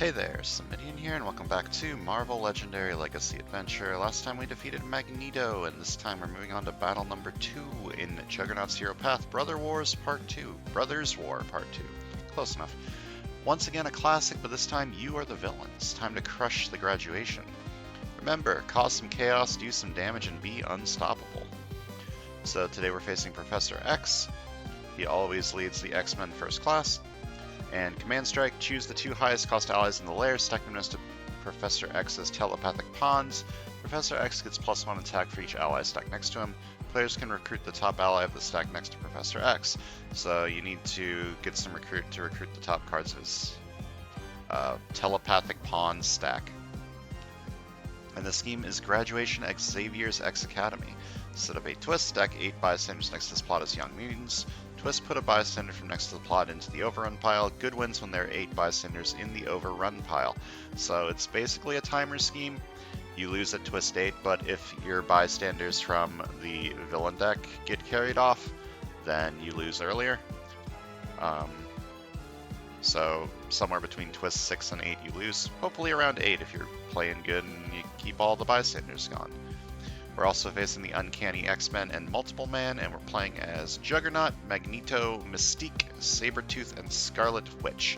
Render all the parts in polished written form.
Hey there, Samitian here, and welcome back to Marvel Legendary Legacy Adventure. Last time we defeated Magneto, and this time we're moving on to battle number 2 in Juggernaut's Hero Path, Brothers War Part 2. Close enough. Once again a classic, but this time you are the villains. Time to crush the graduation. Remember, cause some chaos, do some damage, and be unstoppable. So today we're facing Professor X. He always leads the X-Men First Class. And Command Strike, choose the 2 highest cost allies in the lair, stack them next to Professor X's telepathic pawns. Professor X gets +1 attack for each ally stacked next to him. Players can recruit the top ally of the stack next to Professor X. So you need to get some recruit the top cards of his telepathic pawn stack. And the scheme is Graduation X Xavier's X Academy. Set up a twist, stack 8 bystanders next to this plot as young mutants. Twist, put a bystander from next to the plot into the overrun pile. Good wins when there are 8 bystanders in the overrun pile. So it's basically a timer scheme. You lose at twist 8, but if your bystanders from the villain deck get carried off, then you lose earlier. So somewhere between twist 6 and 8 you lose. Hopefully around 8 if you're playing good and you keep all the bystanders gone. We're also facing the Uncanny X-Men and Multiple Man, and we're playing as Juggernaut, Magneto, Mystique, Sabretooth, and Scarlet Witch.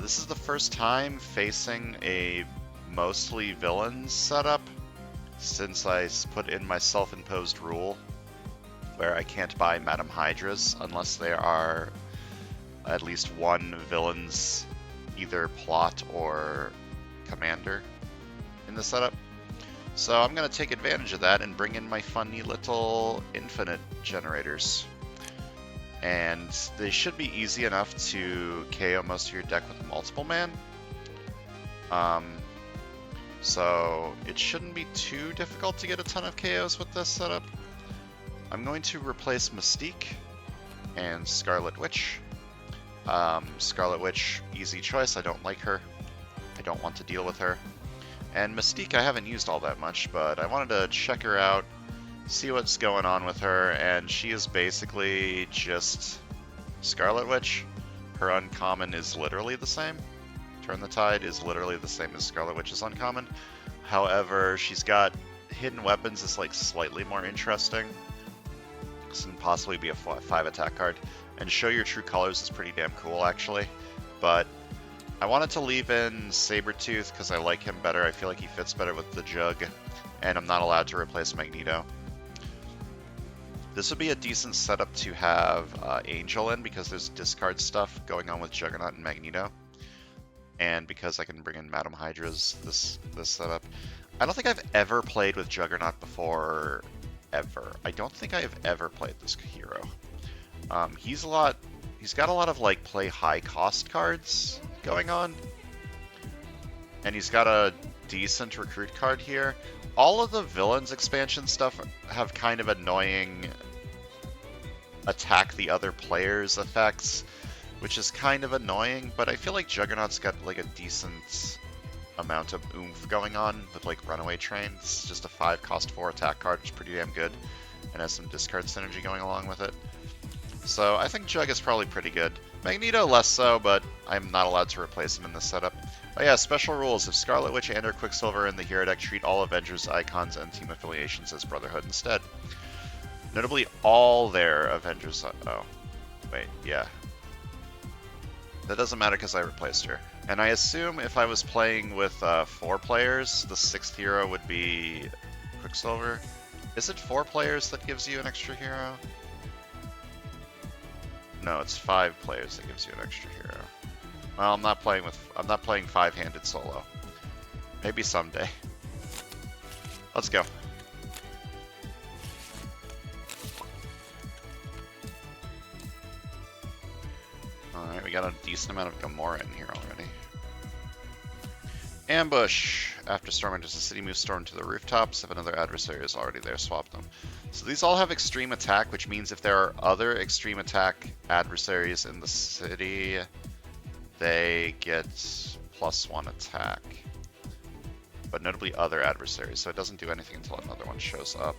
This is the first time facing a mostly villains setup since I put in my self-imposed rule where I can't buy Madam Hydras unless there are at least one villain's either plot or commander in the setup. So I'm going to take advantage of that and bring in my funny little infinite generators. And they should be easy enough to KO most of your deck with Multiple Man. So it shouldn't be too difficult to get a ton of KOs with this setup. I'm going to replace Mystique and Scarlet Witch. Scarlet Witch, easy choice. I don't like her. I don't want to deal with her. And Mystique I haven't used all that much, but I wanted to check her out, see what's going on with her, and she is basically just Scarlet Witch. Her uncommon is literally the same. Turn the Tide is literally the same as Scarlet Witch's uncommon. However, she's got hidden weapons that's like slightly more interesting. This can possibly be a 5 attack card. And Show Your True Colors is pretty damn cool actually, but I wanted to leave in Sabretooth because I like him better. I feel like he fits better with the Jug, and I'm not allowed to replace Magneto. This would be a decent setup to have Angel in because there's discard stuff going on with Juggernaut and Magneto, and because I can bring in Madam Hydras this setup. I don't think I've ever played with Juggernaut before, ever. I don't think I have ever played this hero. He's got a lot of like play high cost cards going on, and he's got a decent recruit card here. All of the villains expansion stuff have kind of annoying attack the other players effects, which is kind of annoying, but I feel like Juggernaut's got like a decent amount of oomph going on with like Runaway Train. It's just a 5 cost 4 attack card, which is pretty damn good, and has some discard synergy going along with it. So I think Jug is probably pretty good. Magneto less so, but I'm not allowed to replace him in this setup. Oh yeah, special rules. If Scarlet Witch and or Quicksilver in the hero deck, treat all Avengers icons and team affiliations as Brotherhood instead. Notably, all their Avengers... Oh, wait, yeah. That doesn't matter because I replaced her. And I assume if I was playing with 4 players, the 6th hero would be Quicksilver. Is it 4 players that gives you an extra hero? No, it's 5 players that gives you an extra hero. Well, I'm not playing 5-handed solo. Maybe someday. Let's go. Alright, we got a decent amount of Gamora in here already. Ambush! After Storm enters the city, move Storm to the rooftops. If another adversary is already there, swap them. So these all have extreme attack, which means if there are other extreme attack adversaries in the city, they get +1 attack. But notably other adversaries, so it doesn't do anything until another one shows up.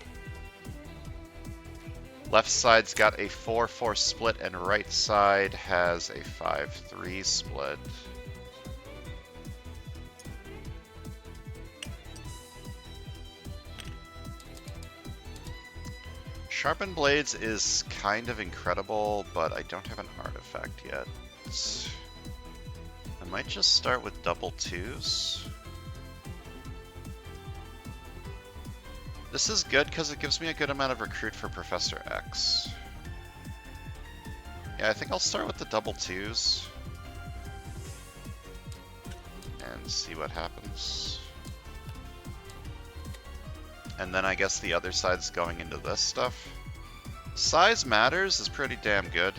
Left side's got a 4-4 split, and right side has a 5-3 split. Sharpened Blades is kind of incredible, but I don't have an artifact yet. I might just start with double twos. This is good because it gives me a good amount of recruit for Professor X. Yeah, I think I'll start with the double twos. And see what happens. And then I guess the other side's going into this stuff. Size matters is pretty damn good.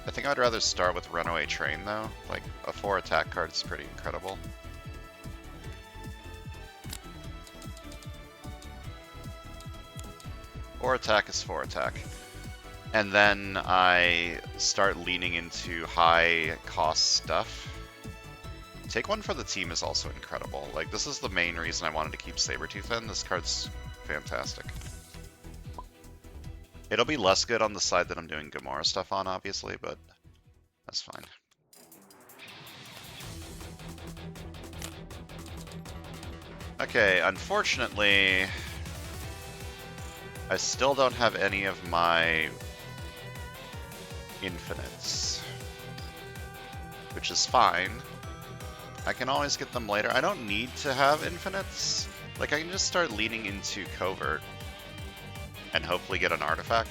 I think I'd rather start with Runaway Train though. Like, a 4 attack card is pretty incredible. Four attack is 4 attack. And then I start leaning into high cost stuff. Take one for the team is also incredible. Like, this is the main reason I wanted to keep Sabretooth in. This card's fantastic. It'll be less good on the side that I'm doing Gamora stuff on, obviously, but that's fine. Okay, unfortunately, I still don't have any of my infinites, which is fine. I can always get them later. I don't need to have infinites. Like, I can just start leaning into Covert and hopefully get an artifact.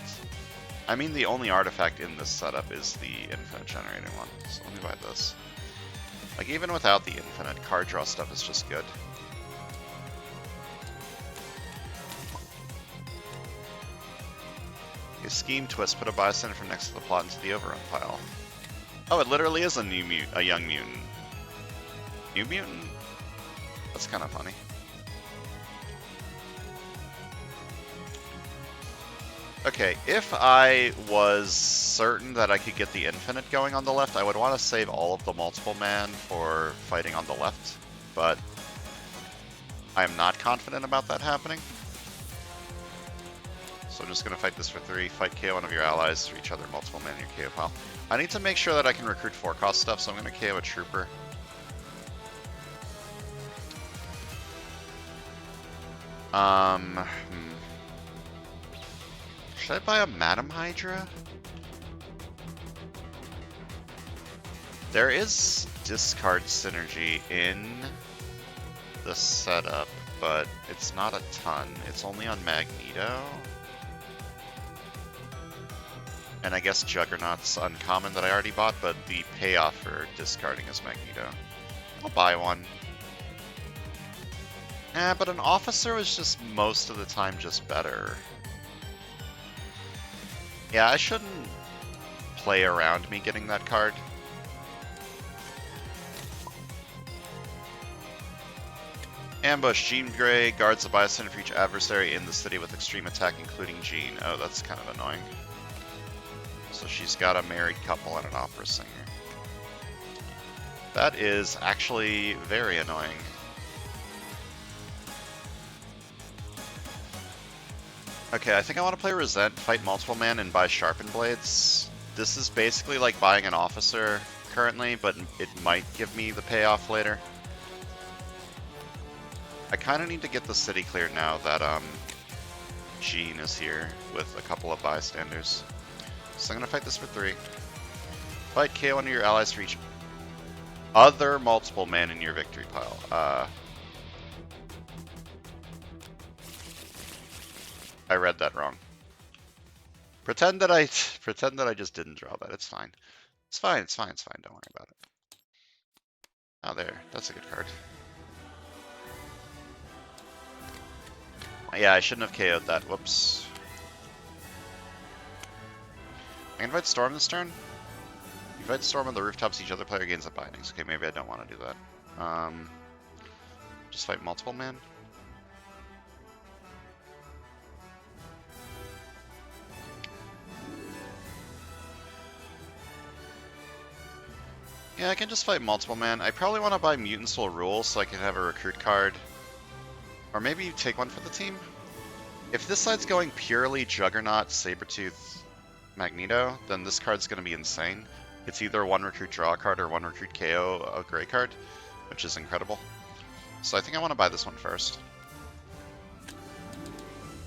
I mean, the only artifact in this setup is the infinite generating one, so let me buy this. Like, even without the infinite, card draw stuff is just good. A scheme twist, put a bystander from next to the plot into the overrun pile. Oh, it literally is a young mutant. New mutant? That's kind of funny. Okay, if I was certain that I could get the infinite going on the left, I would want to save all of the multiple man for fighting on the left, but I'm not confident about that happening. So I'm just going to fight this for 3, fight KO one of your allies for each other multiple man in your KO pile. I need to make sure that I can recruit 4-cost stuff, so I'm going to KO a trooper. Should I buy a Madam Hydra? There is discard synergy in the setup, but it's not a ton. It's only on Magneto. And I guess Juggernaut's uncommon that I already bought, but the payoff for discarding is Magneto. I'll buy one. But an officer is just most of the time just better. Yeah, I shouldn't play around me getting that card. Ambush. Jean Grey guards the bystander for each adversary in the city with extreme attack, including Jean. Oh, that's kind of annoying. So she's got a married couple and an opera singer. That is actually very annoying. Okay, I think I want to play Resent, fight multiple man, and buy Sharpened Blades. This is basically like buying an officer currently, but it might give me the payoff later. I kind of need to get the city cleared now that Jean is here with a couple of bystanders. So I'm going to fight this for 3. Fight KO one of your allies for each other multiple man in your victory pile. I read that wrong. Pretend that I just didn't draw that. It's fine. It's fine. It's fine. It's fine. Don't worry about it. Oh, there. That's a good card. Yeah, I shouldn't have KO'd that. Whoops. I can fight Storm this turn. You fight Storm on the rooftops, each other player gains up bindings. Okay, maybe I don't want to do that. Just fight multiple man. Yeah, I can just fight multiple man. I probably want to buy Mutant Soul Rule so I can have a recruit card. Or maybe you take one for the team? If this side's going purely Juggernaut, Sabretooth, Magneto, then this card's going to be insane. It's either one recruit draw card or one recruit KO a gray card, which is incredible. So I think I want to buy this one first.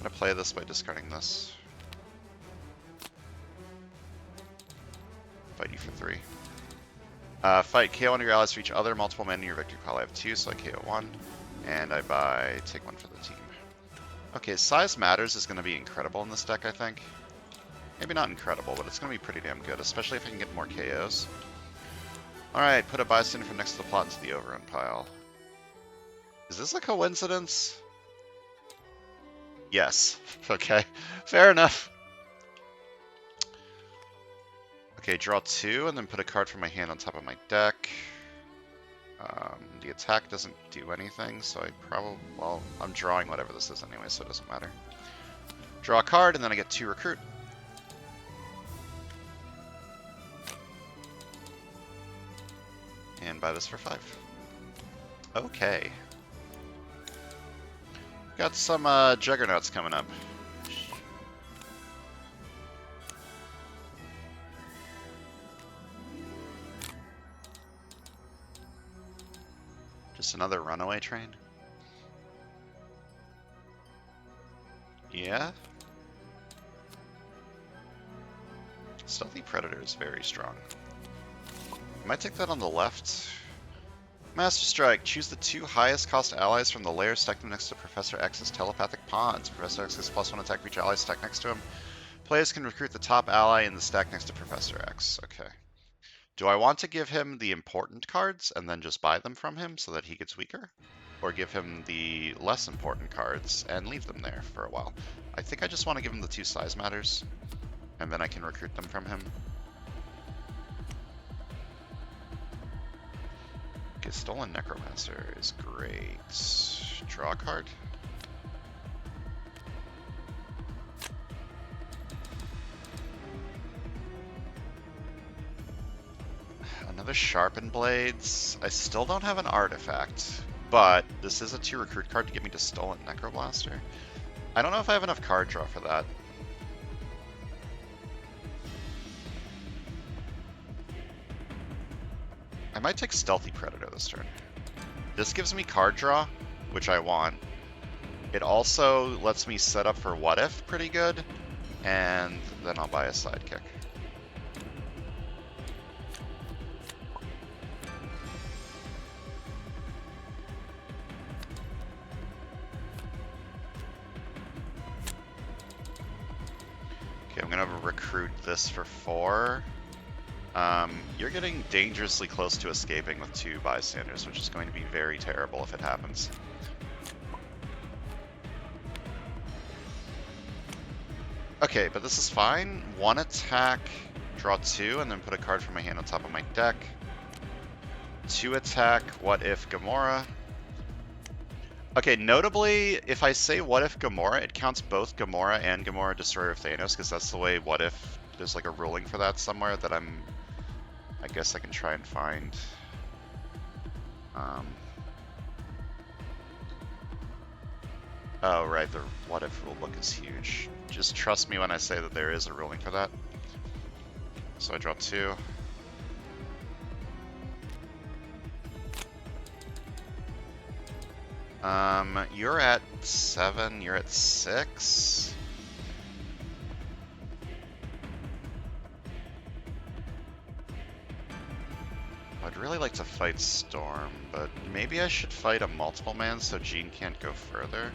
gonna play this by discarding this. Fight you for 3. Fight KO one of your allies for each other multiple men in your victory pile. I have 2, so I KO 1. And I buy, take 1 for the team. Okay, size matters is going to be incredible in this deck, I think. Maybe not incredible, but it's going to be pretty damn good, especially if I can get more KOs. Alright, put a bystander from next to the plot into the overrun pile. Is this a coincidence? Yes. Okay, fair enough. Okay, draw 2, and then put a card from my hand on top of my deck. The attack doesn't do anything, so I probably... Well, I'm drawing whatever this is anyway, so it doesn't matter. Draw a card, and then I get 2 recruit. And buy this for 5. Okay. Got some Juggernauts coming up. Just another runaway train? Yeah? Stealthy Predator is very strong. I might take that on the left. Master Strike. Choose the 2 highest cost allies from the layer, stack them next to Professor X's telepathic pawns. Professor X has +1 attack for each ally stacked next to him. Players can recruit the top ally in the stack next to Professor X. Okay. Do I want to give him the important cards and then just buy them from him so that he gets weaker? Or give him the less important cards and leave them there for a while? I think I just want to give him the 2 size matters, and then I can recruit them from him. Okay, Stolen Necromancer is great. Draw a card. Another Sharpened Blades. I still don't have an artifact, but this is a 2 recruit card to get me to Stolen Necroblaster. I don't know if I have enough card draw for that. I might take Stealthy Predator this turn. This gives me card draw, which I want. It also lets me set up for What If pretty good, and then I'll buy a sidekick. Okay, I'm gonna recruit this for 4. You're getting dangerously close to escaping with 2 bystanders, which is going to be very terrible if it happens. Okay, but this is fine. 1 attack, draw 2, and then put a card from my hand on top of my deck. 2 attack, What If Gamora. Okay, notably, if I say What If Gamora, it counts both Gamora and Gamora Destroyer of Thanos, because that's the way What If... There's like a ruling for that somewhere that I guess I can try and find. Oh, right, the What If rulebook is huge. Just trust me when I say that there is a ruling for that. So I draw 2. You're at 7, you're at 6. I'd really like to fight Storm, but maybe I should fight a multiple man so Jean can't go further.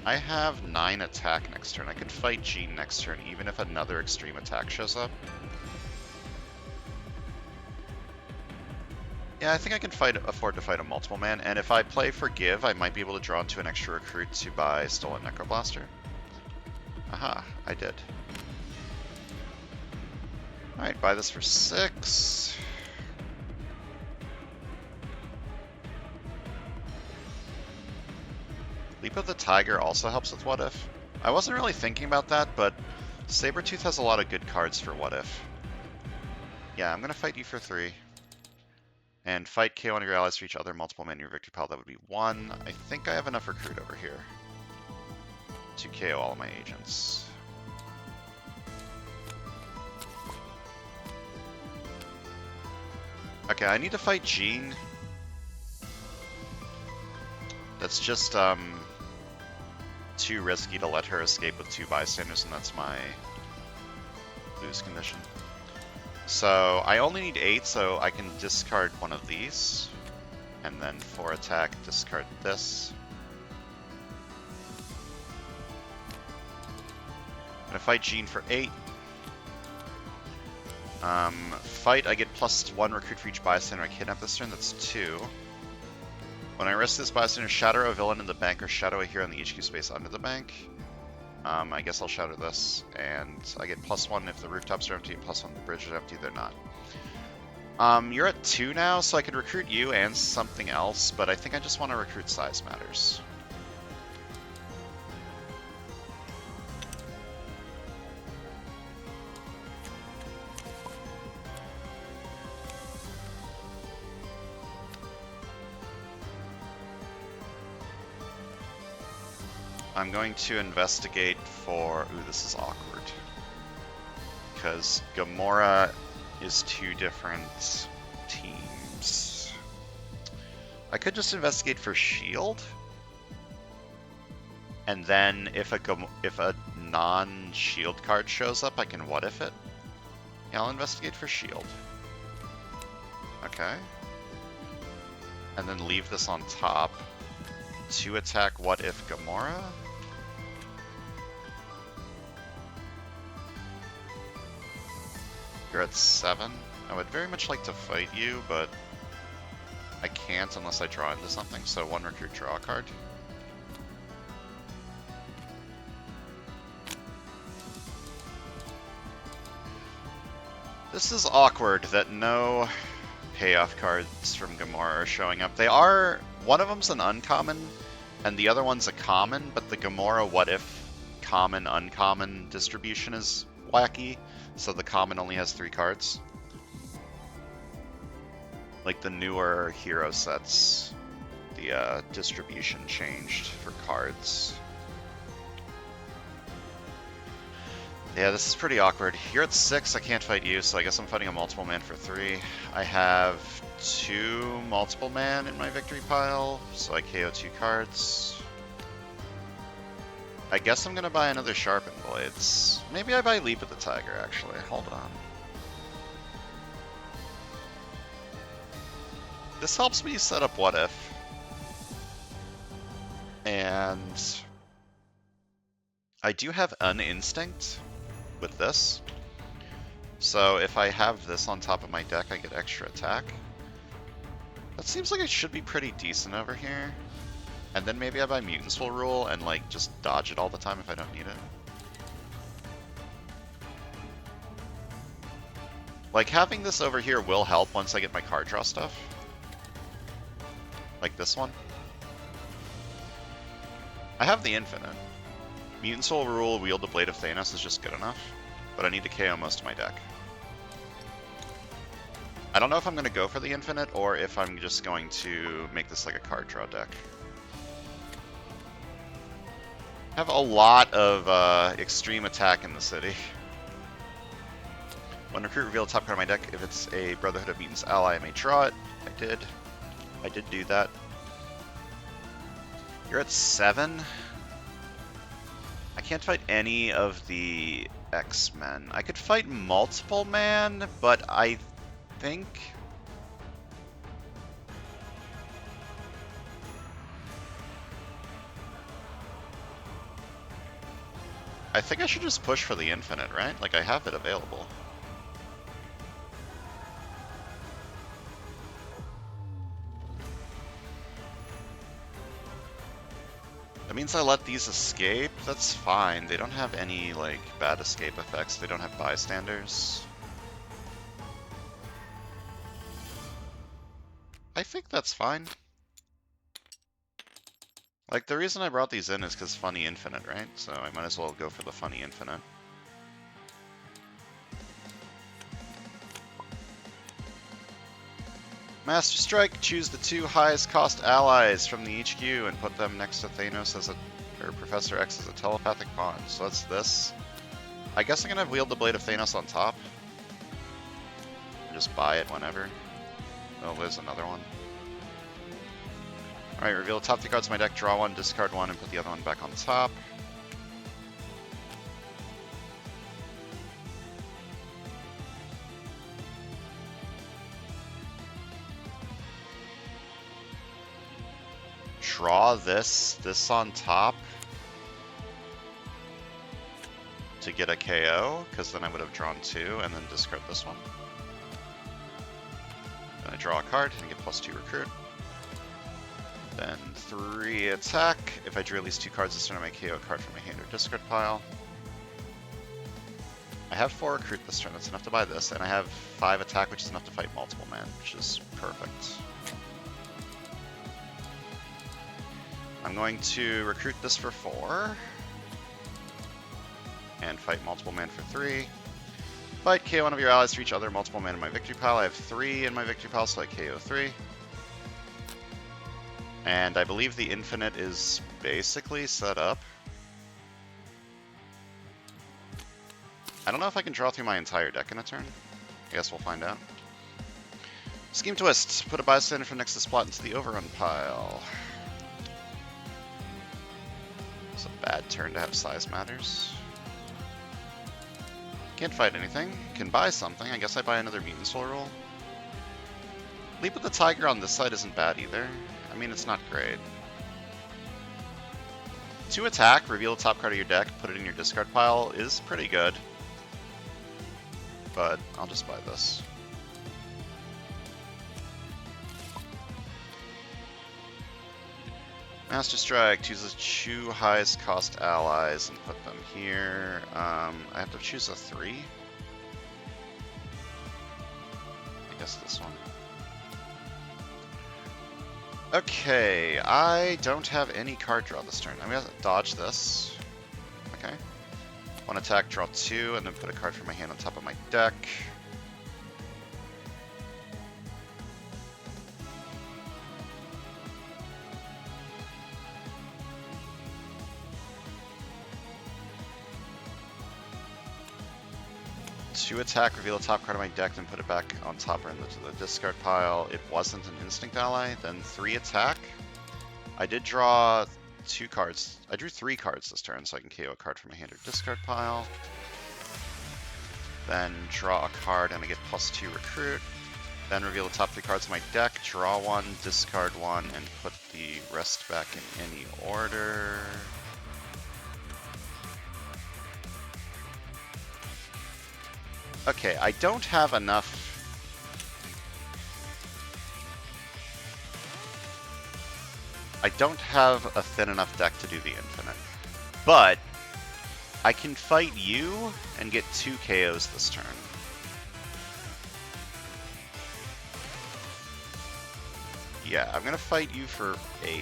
I have 9 attack next turn. I could fight Jean next turn even if another extreme attack shows up. Yeah, I think I can afford to fight a multiple man, and if I play Forgive, I might be able to draw into an extra recruit to buy Stolen Necroblaster. Aha, I did. Alright, buy this for 6. Leap of the Tiger also helps with What If. I wasn't really thinking about that, but Sabretooth has a lot of good cards for What If. Yeah, I'm going to fight you for 3. And fight KO one of your allies for each other multiple man in your victory pile. That would be 1. I think I have enough recruit over here to KO all of my agents. Okay, I need to fight Jean. That's just too risky to let her escape with 2 bystanders, and that's my lose condition. So I only need 8, so I can discard one of these. And then for attack, discard this. I'm gonna fight Jean for 8. Fight, I get +1 recruit for each bystander I kidnap this turn, that's 2. When I risk this bystander, shatter a villain in the bank or shadow a hero in the HQ space under the bank. I guess I'll shatter this, and I get +1 if the rooftops are empty, and +1 if the bridge is empty, they're not. You're at 2 now, so I could recruit you and something else, but I think I just want to recruit Size Matters. I'm going to investigate for... Ooh, this is awkward. Because Gamora is 2 different teams. I could just investigate for shield. And then if a non-shield card shows up, I can what if it. Yeah, I'll investigate for shield. Okay. And then leave this on top. To attack what if Gamora? You're at 7. I would very much like to fight you, but I can't unless I draw into something, so 1 recruit, draw a card. This is awkward that no payoff cards from Gamora are showing up. They are... One of them's an uncommon, and the other one's a common, but the Gamora what if common, uncommon distribution is wacky, so the common only has 3 cards. Like the newer hero sets, the distribution changed for cards. Yeah, this is pretty awkward. You're at 6, I can't fight you, so I guess I'm fighting a multiple man for 3. I have 2 multiple man in my victory pile, so I KO 2 cards. I guess I'm gonna buy another Sharpened Blades. Maybe I buy Leap of the Tiger, actually. Hold on. This helps me set up What If. And I do have an Instinct with this. So if I have this on top of my deck, I get extra attack. That seems like it should be pretty decent over here. And then maybe I buy Mutants Will Rule and like just dodge it all the time if I don't need it. Like having this over here will help once I get my card draw stuff. Like this one. I have the Infinite. Mutants Will Rule, Wield the Blade of Thanos is just good enough. But I need to KO most of my deck. I don't know if I'm going to go for the Infinite or if I'm just going to make this like a card draw deck. I have a lot of extreme attack in the city. When recruit reveal top card of my deck, if it's a Brotherhood of Mutants ally, I may draw it. I did do that. You're at 7. I can't fight any of the X-Men. I could fight multiple man, but I think... I think I should just push for the Infinite, right? Like, I have it available. That means I let these escape? That's fine. They don't have any, like, bad escape effects. They don't have bystanders. I think that's fine. Like, the reason I brought these in is because Funny Infinite, right? So I might as well go for the Funny Infinite. Master Strike, choose the 2 highest cost allies from the HQ and put them next to Thanos as a, or Professor X as a telepathic pawn. So that's this. I guess I'm gonna wield the Blade of Thanos on top. Just buy it whenever. Oh, there's another one. Alright, reveal the top 3 cards of my deck, draw 1, discard 1, and put the other one back on top. draw this on top to get a KO, because then I would have drawn 2 and then discard this one. Then I draw a card and get +2 recruit. Then 3 attack. If I drew at least 2 cards this turn, I may KO a card from my hand or discard pile. I have 4 recruit this turn, that's enough to buy this, and I have 5 attack, which is enough to fight multiple men, which is perfect. I'm going to recruit this for 4. And fight multiple man for 3. Fight KO one of your allies for each other multiple man in my victory pile. I have 3 in my victory pile, so I KO 3. And I believe the infinite is basically set up. I don't know if I can draw through my entire deck in a turn. I guess we'll find out. Scheme Twist. Put a bystander from next to Splot into the overrun pile. It's a bad turn to have size matters. Can't fight anything. Can buy something. I guess I buy another Mutant Soul Roll. Leap with the Tiger on this side isn't bad either. I mean, it's not great. 2 attack, reveal the top card of your deck, put it in your discard pile is pretty good. But I'll just buy this. Master Strike chooses 2 highest cost allies and put them here. I have to choose a 3. I guess this one. Okay, I don't have any card draw this turn. I'm gonna dodge this. Okay. 1 attack, draw 2, and then put a card from my hand on top of my deck. To attack, reveal the top card of my deck, then put it back on top or into the discard pile. It wasn't an instinct ally. Then 3 attack. I did draw 2 cards. I drew 3 cards this turn, so I can KO a card from my hand or discard pile. Then draw a card and I get +2 recruit. Then reveal the top 3 cards of my deck, draw 1, discard 1, and put the rest back in any order. Okay, I don't have enough. I don't have a thin enough deck to do the infinite. But I can fight you and get 2 KOs this turn. Yeah, I'm gonna fight you for 8.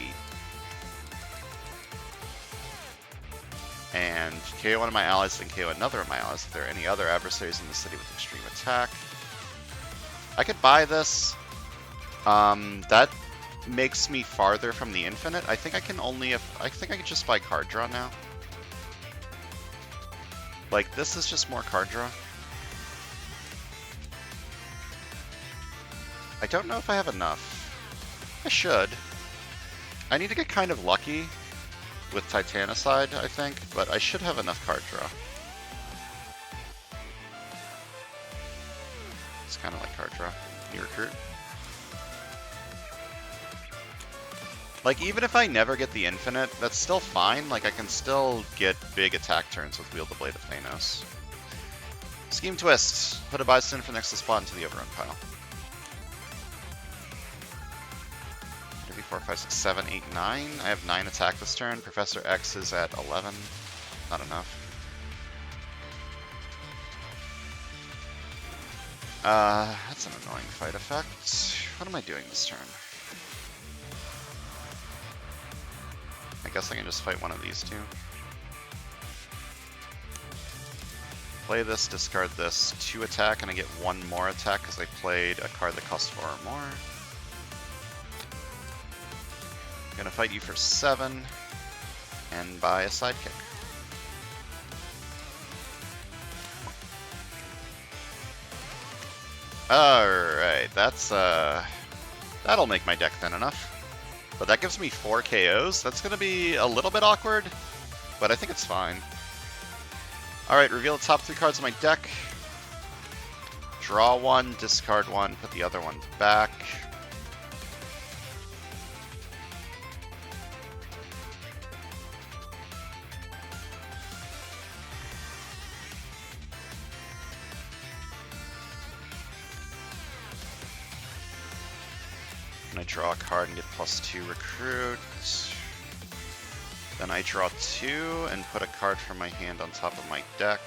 And KO one of my allies, then KO another of my allies if there are any other adversaries in the city with extreme attack. I could buy this. That makes me farther from the infinite. I think I can only I think I can just buy card draw now. Like, this is just more card draw. I don't know if I have enough. I should. I need to get kind of lucky with Titanicide, I think, but I should have enough card draw. It's kind of like card draw. You recruit. Like, even if I never get the infinite, that's still fine. Like, I can still get big attack turns with Wield the Blade of Thanos. Scheme Twist. Put a bystander for next to Splot into the overrun pile. 3, 4, 5, 6, 7, 8, 9. I have 9 attack this turn. Professor X is at 11. Not enough. That's an annoying fight effect. What am I doing this turn? I guess I can just fight one of these 2. Play this, discard this, 2 attack, and I get 1 more attack because I played a card that costs 4 or more. I'm gonna fight you for 7 and buy a sidekick. Alright, that'll make my deck thin enough. But that gives me 4 KOs. That's gonna be a little bit awkward, but I think it's fine. Alright, reveal the top 3 cards of my deck. Draw 1, discard 1, put the other one back. And I draw a card and get +2 recruit. Then I draw 2 and put a card from my hand on top of my deck.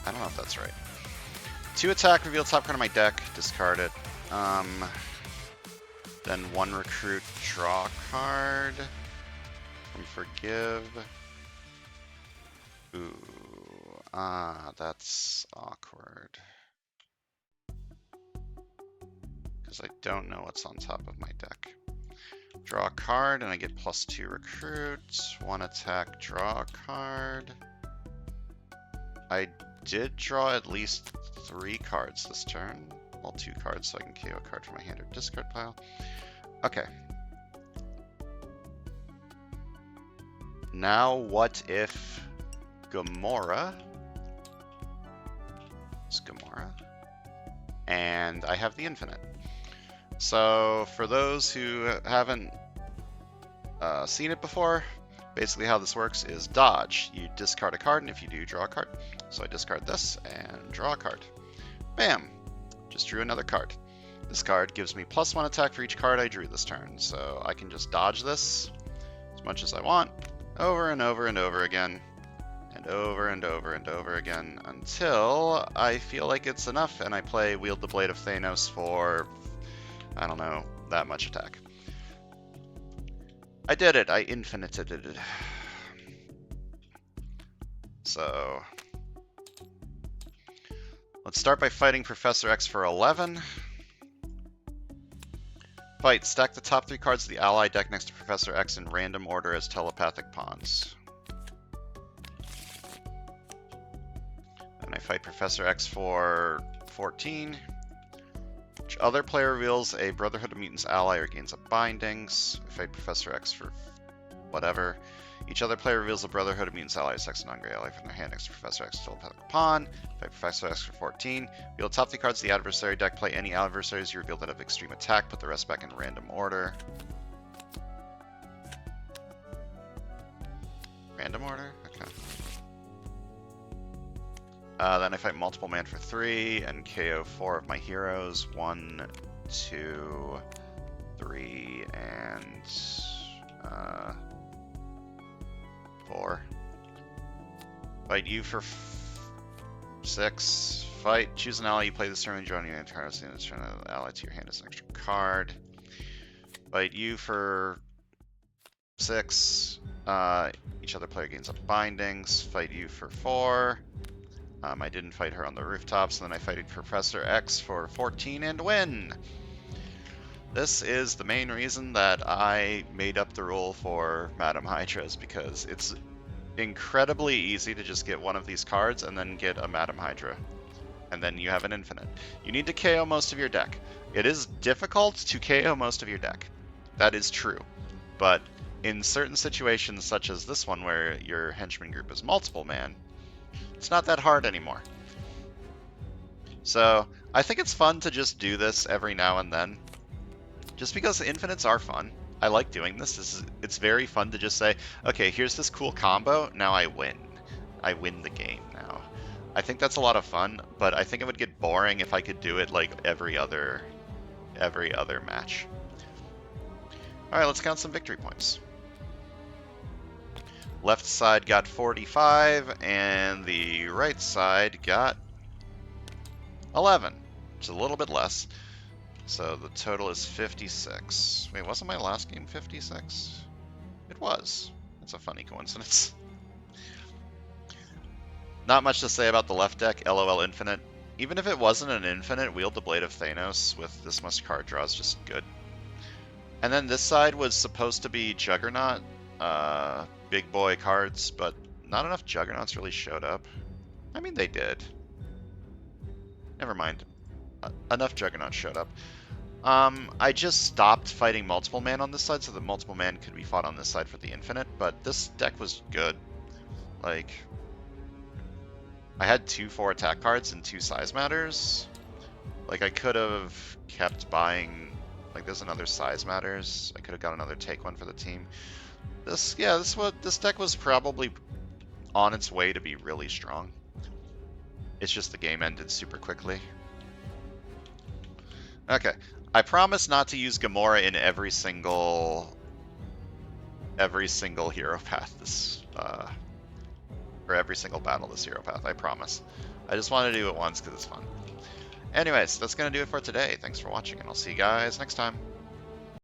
I don't know if that's right. 2 attack, reveal top card of my deck, discard it. Then 1 recruit, draw card from Forgive. Ooh, that's awkward. Because I don't know what's on top of my deck. Draw a card and I get +2 recruit. 1 attack, draw a card. I did draw at least 3 cards this turn. Well, 2 cards, so I can KO a card from my hand or discard pile. Okay. Now, what if Gamora is Gamora, and I have the infinite? So, for those who haven't seen it before, basically how this works is dodge. You discard a card, and if you do, draw a card. So I discard this and draw a card. Bam! Just drew another card. This card gives me +1 attack for each card I drew this turn, so I can just dodge this as much as I want, over and over and over again, and over and over and over again, until I feel like it's enough and I play Wield the Blade of Thanos for, I don't know, that much attack. I did it! I infinited it. So let's start by fighting Professor X for 11. Fight. Stack the top 3 cards of the ally deck next to Professor X in random order as telepathic pawns. And I fight Professor X for 14. Each other player reveals a Brotherhood of Mutants ally or gains a bindings. I fight Professor X for whatever. Each other player reveals a Brotherhood of Mutants ally, sex and non-gray ally from their hand next to Professor X telepathic pawn. Fight Professor X for 14. Reveal top 3 cards of the adversary deck. Play any adversaries you reveal that have extreme attack. Put the rest back in random order. Random order? Okay. Then I fight multiple man for 3 and KO 4 of my heroes. 1, 2, 3, and 4. Fight you for 6. Fight. Choose an ally you play this turn and join your entire scene. Turn the ally to your hand as an extra card. Fight you for 6. Each other player gains a bindings. Fight you for 4. I didn't fight her on the rooftops, and then I fight Professor X for 14 and win! This is the main reason that I made up the rule for Madam Hydras, because it's incredibly easy to just get one of these cards and then get a Madam Hydra. And then you have an infinite. You need to KO most of your deck. It is difficult to KO most of your deck. That is true. But in certain situations, such as this one where your henchman group is multiple man, it's not that hard anymore. So I think it's fun to just do this every now and then. Just because infinites are fun. I like doing this. It's very fun to just say, okay, here's this cool combo, now I win. I win the game now. I think that's a lot of fun, but I think it would get boring if I could do it like every other match. Alright, let's count some victory points. Left side got 45, and the right side got 11, which is a little bit less. So the total is 56. Wait, wasn't my last game 56? It was. That's a funny coincidence. Not much to say about the left deck, LOL Infinite. Even if it wasn't an infinite, Wield the Blade of Thanos with this much card draw is just good. And then this side was supposed to be Juggernaut, big boy cards, but not enough Juggernauts really showed up. I mean, they did. Never mind. Enough Juggernauts showed up. I just stopped fighting multiple man on this side so that multiple man could be fought on this side for the infinite, but this deck was good. Like, I had 2 4 attack cards and 2 size matters. Like, I could have kept buying... Like, there's another size matters. I could have got another take one for the team. This deck was probably on its way to be really strong. It's just the game ended super quickly. Okay, I promise not to use Gamora in every single hero path this or every single battle this hero path. I promise. I just want to do it once because it's fun. Anyways, that's gonna do it for today. Thanks for watching, and I'll see you guys next time.